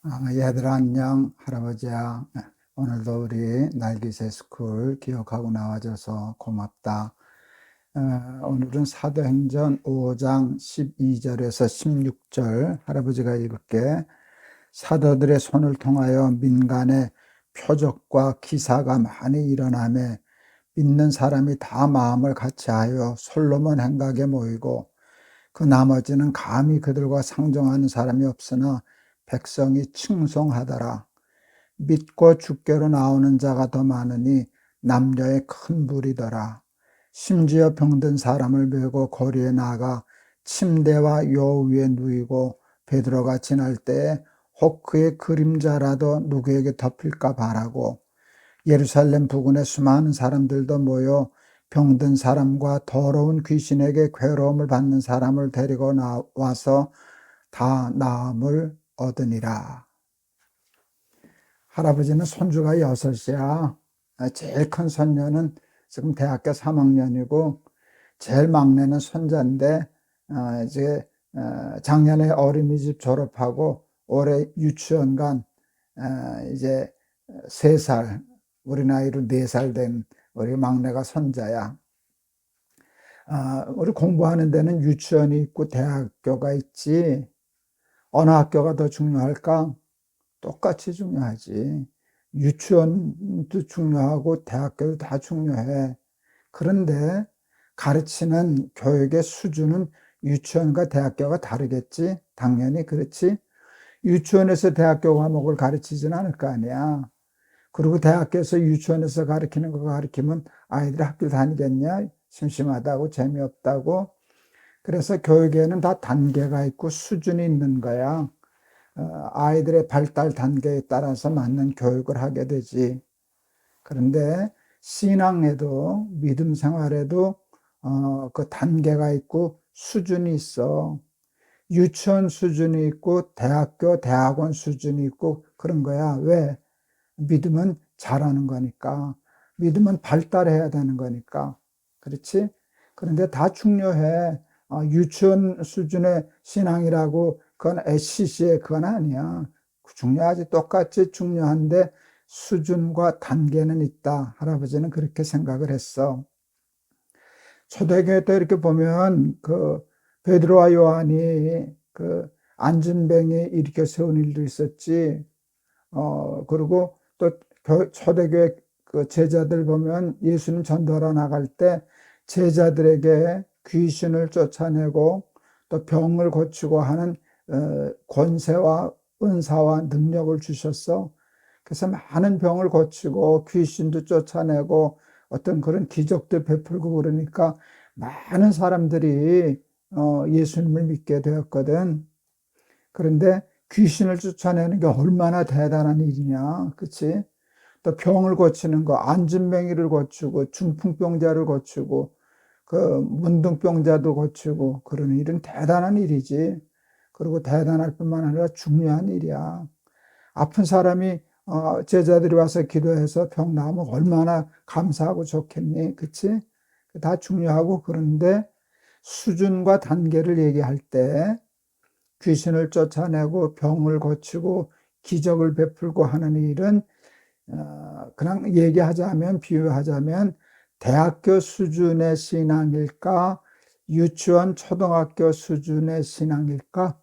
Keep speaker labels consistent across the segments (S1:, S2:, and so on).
S1: 얘들아 안녕. 할아버지야. 오늘도 우리 날기새 스쿨 기억하고 나와줘서 고맙다. 오늘은 사도행전 5장 12절에서 16절 할아버지가 읽을게. 사도들의 손을 통하여 민간에 표적과 기사가 많이 일어나매 믿는 사람이 다 마음을 같이하여 솔로몬 행각에 모이고 그 나머지는 감히 그들과 상종하는 사람이 없으나 백성이 칭송하더라. 믿고 주께로 나오는 자가 더 많으니 남녀의 큰 무리더라. 심지어 병든 사람을 메고 거리에 나가 침대와 요 위에 누이고 베드로가 지날 때에 혹 그의 그림자라도 누구에게 덮일까 바라고 예루살렘 부근에 수많은 사람들도 모여 병든 사람과 더러운 귀신에게 괴로움을 받는 사람을 데리고 나와서 다 나음을 얻으니라. 할아버지는 손주가 6이야. 제일 큰 손녀는 지금 대학교 3학년이고 제일 막내는 손자인데 이제 작년에 어린이집 졸업하고 올해 유치원 간 이제 3살, 우리 나이로 4살 된 우리 막내가 손자야. 우리 공부하는 데는 유치원이 있고 대학교가 있지 어느 학교가 더 중요할까? 똑같이 중요하지. 유치원도 중요하고 대학교도 다 중요해. 그런데 가르치는 교육의 수준은 유치원과 대학교가 다르겠지? 당연히 그렇지. 유치원에서 대학교 과목을 가르치지는 않을 거 아니야. 그리고 대학교에서 유치원에서 가르치는 거 가르치면 아이들이 학교 다니겠냐? 심심하다고 재미없다고. 그래서 교육에는 다 단계가 있고 수준이 있는 거야. 아이들의 발달 단계에 따라서 맞는 교육을 하게 되지. 그런데 신앙에도 믿음 생활에도 그 단계가 있고 수준이 있어. 유치원 수준이 있고 대학교, 대학원 수준이 있고 그런 거야. 왜? 믿음은 잘하는 거니까. 믿음은 발달해야 되는 거니까. 그렇지? 그런데 다 중요해. 유치원 수준의 신앙이라고 그건 SCC의 그건 아니야. 중요하지. 똑같이 중요한데 수준과 단계는 있다. 할아버지는 그렇게 생각을 했어. 초대교회 때 이렇게 보면 그 베드로와 요한이 그 안진뱅이 일으켜 세운 일도 있었지. 그리고 또 초대교회 그 제자들 보면 예수님 전도하러 나갈 때 제자들에게 귀신을 쫓아내고 또 병을 고치고 하는 권세와 은사와 능력을 주셨어. 그래서 많은 병을 고치고 귀신도 쫓아내고 어떤 그런 기적도 베풀고 그러니까 많은 사람들이 예수님을 믿게 되었거든. 그런데 귀신을 쫓아내는 게 얼마나 대단한 일이냐, 그치? 또 병을 고치는 거, 안진뱅이를 고치고, 중풍병자를 고치고, 그 문둥병자도 고치고, 그런 일은 대단한 일이지. 그리고 대단할 뿐만 아니라 중요한 일이야. 아픈 사람이 제자들이 와서 기도해서 병 나으면 얼마나 감사하고 좋겠니, 그치? 다 중요하고 그런데 수준과 단계를 얘기할 때 귀신을 쫓아내고 병을 고치고 기적을 베풀고 하는 일은 그냥 얘기하자면 비유하자면 대학교 수준의 신앙일까? 유치원, 초등학교 수준의 신앙일까?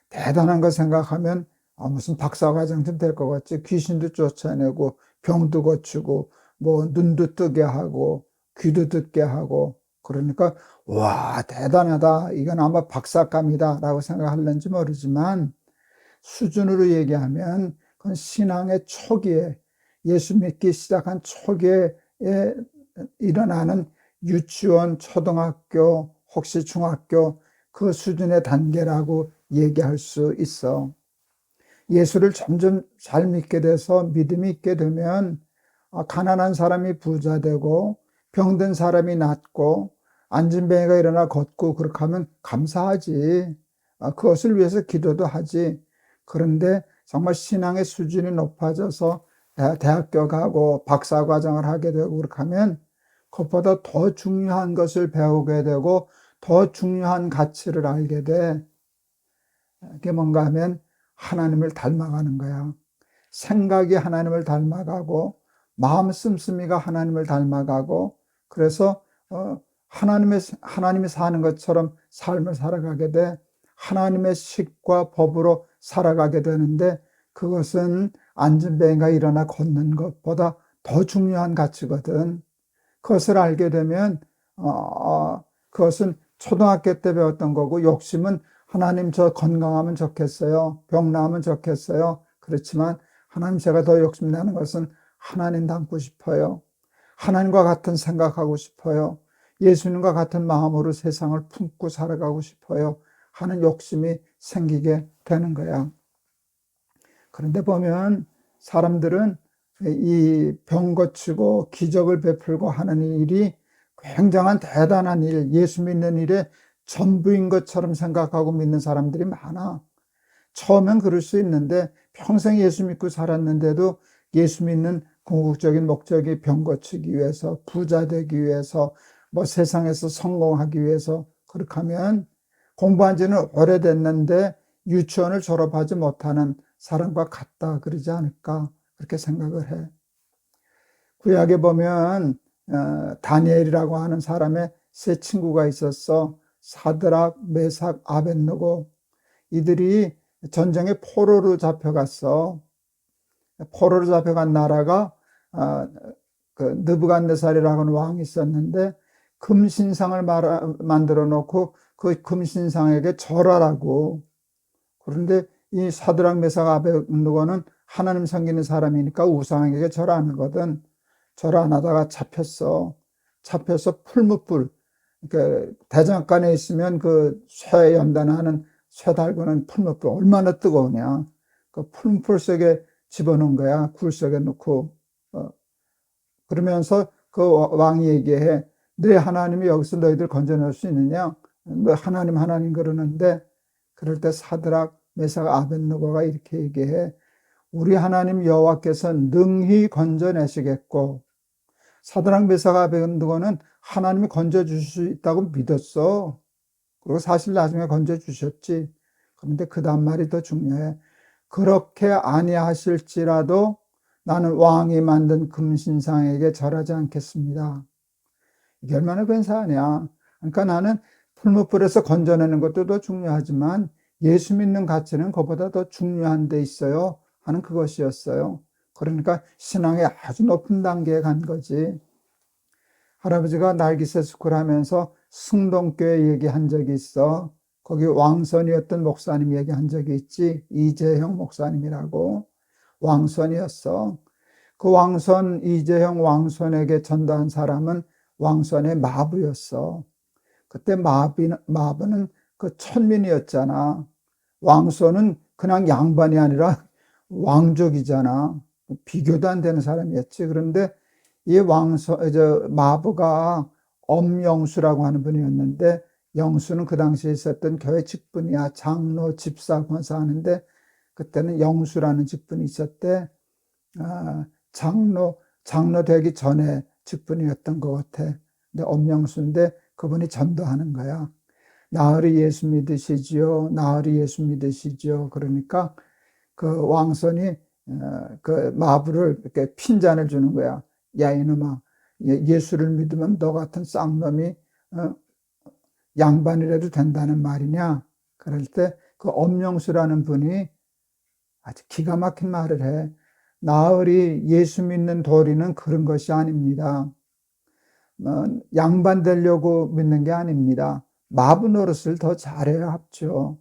S1: 대단한 거 생각하면 무슨 박사과정 좀 될 것 같지? 귀신도 쫓아내고 병도 고치고 뭐 눈도 뜨게 하고 귀도 듣게 하고 그러니까 와 대단하다 이건 아마 박사감이다 라고 생각할는지 모르지만 수준으로 얘기하면 그건 신앙의 초기에 예수 믿기 시작한 초기에 일어나는 유치원, 초등학교, 혹시 중학교 그 수준의 단계라고 얘기할 수 있어. 예수를 점점 잘 믿게 돼서 믿음이 있게 되면 가난한 사람이 부자 되고 병든 사람이 낫고 안진뱅이가 일어나 걷고 그렇게 하면 감사하지. 그것을 위해서 기도도 하지. 그런데 정말 신앙의 수준이 높아져서 대학교 가고 박사과정을 하게 되고 그렇게 하면 그것보다 더 중요한 것을 배우게 되고 더 중요한 가치를 알게 돼. 이게 뭔가 하면 하나님을 닮아가는 거야. 생각이 하나님을 닮아가고 마음 씀씀이가 하나님을 닮아가고 그래서 하나님이 사는 것처럼 삶을 살아가게 돼 하나님의 식과 법으로 살아가게 되는데 그것은 앉은 뱅이가 일어나 걷는 것보다 더 중요한 가치거든. 그것을 알게 되면 그것은 초등학교 때 배웠던 거고 욕심은 하나님 저 건강하면 좋겠어요. 병 나으면 좋겠어요. 그렇지만 하나님 제가 더 욕심나는 것은 하나님 닮고 싶어요. 하나님과 같은 생각하고 싶어요. 예수님과 같은 마음으로 세상을 품고 살아가고 싶어요. 하는 욕심이 생기게 되는 거야. 그런데 보면 사람들은 이 병 고치고 기적을 베풀고 하는 일이 굉장한 대단한 일, 예수 믿는 일의 전부인 것처럼 생각하고 믿는 사람들이 많아. 처음엔 그럴 수 있는데 평생 예수 믿고 살았는데도 예수 믿는 궁극적인 목적이 병 고치기 위해서, 부자 되기 위해서, 뭐 세상에서 성공하기 위해서 그렇게 하면 공부한 지는 오래됐는데 유치원을 졸업하지 못하는 사람과 같다 그러지 않을까 그렇게 생각을 해. 구약에 보면 다니엘이라고 하는 사람의 세 친구가 있었어. 사드락, 메삭, 아벳느고. 이들이 전쟁에 포로로 잡혀갔어. 포로로 잡혀간 나라가 그 느부갓네살이라고 하는 왕이 있었는데 금신상을 만들어 놓고 그 금신상에게 절하라고. 그런데 이 사드락, 메삭, 아벳느고는 하나님 섬기는 사람이니까 우상에게 절 안 하거든. 절 안 하다가 잡혔어. 잡혀서 풀무불, 그 대장간에 있으면 그 쇠 연단하는 쇠 달구는 풀무불 얼마나 뜨거우냐. 그 풀무불 속에 집어넣은 거야. 굴 속에 넣고. 그러면서 그 왕이 얘기해. 내 하나님이 여기서 너희들 건져낼 수 있느냐? 너 하나님 그러는데 그럴 때 사드락, 메삭, 아벳느고가 이렇게 얘기해. 우리 하나님 여호와께서 능히 건져내시겠고 사드락, 메삭, 아벳느고는 하나님이 건져줄 수 있다고 믿었어. 그리고 사실 나중에 건져주셨지. 그런데 그 다음 말이 더 중요해. 그렇게 아니하실지라도 나는 왕이 만든 금신상에게 절하지 않겠습니다. 이게 얼마나 근사하냐. 그러니까 나는 풀무불에서 건져내는 것도 더 중요하지만 예수 믿는 가치는 그보다 더 중요한 데 있어요 하는 그것이었어요. 그러니까 신앙의 아주 높은 단계에 간 거지. 할아버지가 날기세 스쿨 하면서 승동교회 얘기한 적이 있어. 거기 왕선이었던 목사님 얘기한 적이 있지. 이재형 목사님이라고. 왕선이었어. 그 왕선, 이재형 왕선에게 전도한 사람은 왕선의 마부였어. 그때 마부는 그 천민이었잖아. 왕선은 그냥 양반이 아니라 왕족이잖아. 비교도 안 되는 사람이었지. 그런데 이 마부가 엄영수라고 하는 분이었는데, 영수는 그 당시에 있었던 교회 직분이야. 장로, 집사, 권사 하는데, 그때는 영수라는 직분이 있었대. 장로 되기 전에 직분이었던 것 같아. 근데 엄영수인데 그분이 전도하는 거야. 나으리 예수 믿으시지요? 나으리 예수 믿으시지요? 그러니까 그 왕손이 그 마부를 이렇게 핀잔을 주는 거야. 야, 이놈아, 예수를 믿으면 너 같은 쌍놈이 양반이라도 된다는 말이냐? 그럴 때 그 엄영수라는 분이 아주 기가 막힌 말을 해. 나으리 예수 믿는 도리는 그런 것이 아닙니다. 양반 되려고 믿는 게 아닙니다. 마부 노릇을 더 잘해야 합죠.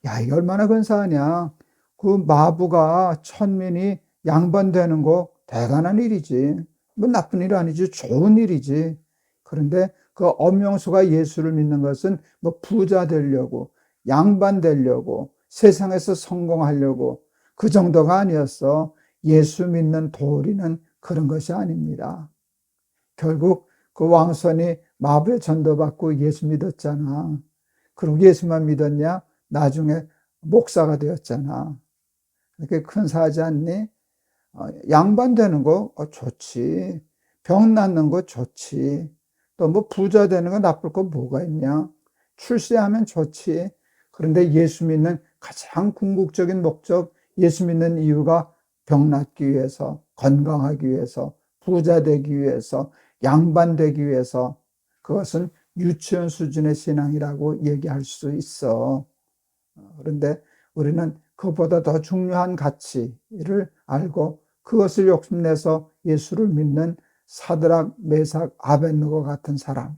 S1: 야, 이게 얼마나 근사하냐. 그 마부가 천민이 양반 되는 거 대단한 일이지. 뭐 나쁜 일 아니지. 좋은 일이지. 그런데 그 엄영수가 예수를 믿는 것은 뭐 부자 되려고, 양반 되려고, 세상에서 성공하려고 그 정도가 아니었어. 예수 믿는 도리는 그런 것이 아닙니다. 결국 그 왕손이 마부의 전도받고 예수 믿었잖아. 그리고 예수만 믿었냐? 나중에 목사가 되었잖아. 그렇게 큰사하지 않니? 양반 되는 거 좋지. 병 낫는 거 좋지. 또 뭐 부자 되는 거 나쁠 거 뭐가 있냐? 출세하면 좋지. 그런데 예수 믿는 가장 궁극적인 목적, 예수 믿는 이유가 병 낫기 위해서, 건강하기 위해서, 부자 되기 위해서, 양반되기 위해서, 그것은 유치원 수준의 신앙이라고 얘기할 수 있어. 그런데 우리는 그것보다 더 중요한 가치를 알고 그것을 욕심내서 예수를 믿는 사드락, 메삭, 아벳느고 같은 사람,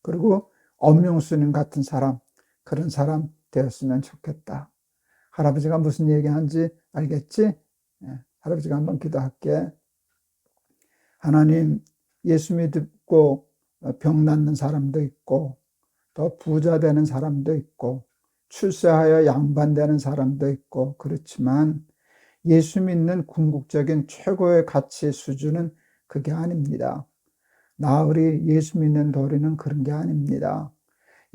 S1: 그리고 엄룡수님 같은 사람, 그런 사람 되었으면 좋겠다. 할아버지가 무슨 얘기하는지 알겠지? 할아버지가 한번 기도할게. 하나님, 예수 믿고 병 낫는 사람도 있고, 또 부자 되는 사람도 있고, 출세하여 양반되는 사람도 있고, 그렇지만 예수 믿는 궁극적인 최고의 가치 수준은 그게 아닙니다. 나으리 예수 믿는 도리는 그런 게 아닙니다.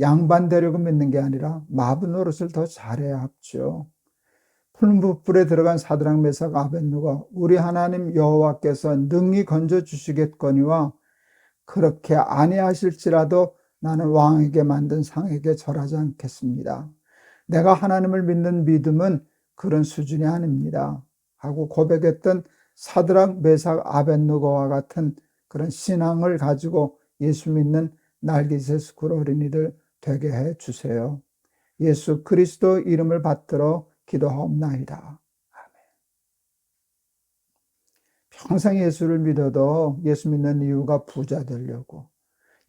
S1: 양반되려고 믿는 게 아니라 마부 노릇을 더 잘해야 합죠. 풀무불에 들어간 사드락, 메삭, 아벳느고, 우리 하나님 여호와께서 능히 건져 주시겠거니와 그렇게 아니하실지라도 나는 왕에게 만든 상에게 절하지 않겠습니다. 내가 하나님을 믿는 믿음은 그런 수준이 아닙니다. 하고 고백했던 사드락, 메삭, 아벳느고와 같은 그런 신앙을 가지고 예수 믿는 날깃의 스쿨 어린이들 되게 해 주세요. 예수 그리스도 이름을 받들어 기도하옵나이다. 평생 예수를 믿어도 예수 믿는 이유가 부자 되려고,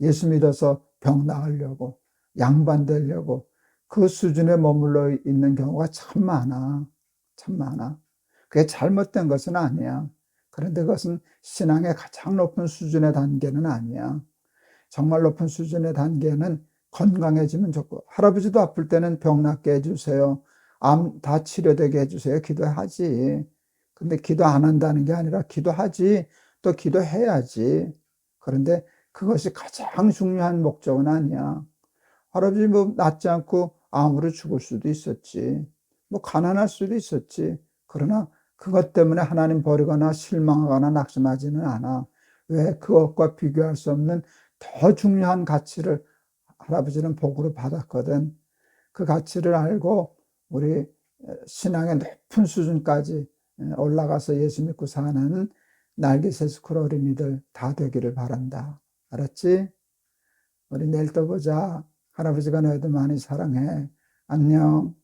S1: 예수 믿어서 병 나으려고, 양반 되려고 그 수준에 머물러 있는 경우가 참 많아. 참 많아. 그게 잘못된 것은 아니야. 그런데 그것은 신앙의 가장 높은 수준의 단계는 아니야. 정말 높은 수준의 단계는 건강해지면 좋고, 할아버지도 아플 때는 병 낫게 해주세요, 암 다 치료되게 해주세요 기도하지. 근데 기도 안 한다는 게 아니라 기도하지, 또 기도해야지. 그런데 그것이 가장 중요한 목적은 아니야. 할아버지 뭐 낫지 않고 암으로 죽을 수도 있었지, 뭐 가난할 수도 있었지. 그러나 그것 때문에 하나님 버리거나 실망하거나 낙심하지는 않아. 왜? 그것과 비교할 수 없는 더 중요한 가치를 할아버지는 복으로 받았거든. 그 가치를 알고 우리 신앙의 높은 수준까지 올라가서 예수 믿고 사는 날개새 스쿨 어린이들 다 되기를 바란다. 알았지? 우리 내일 또 보자. 할아버지가 너희들 많이 사랑해. 안녕.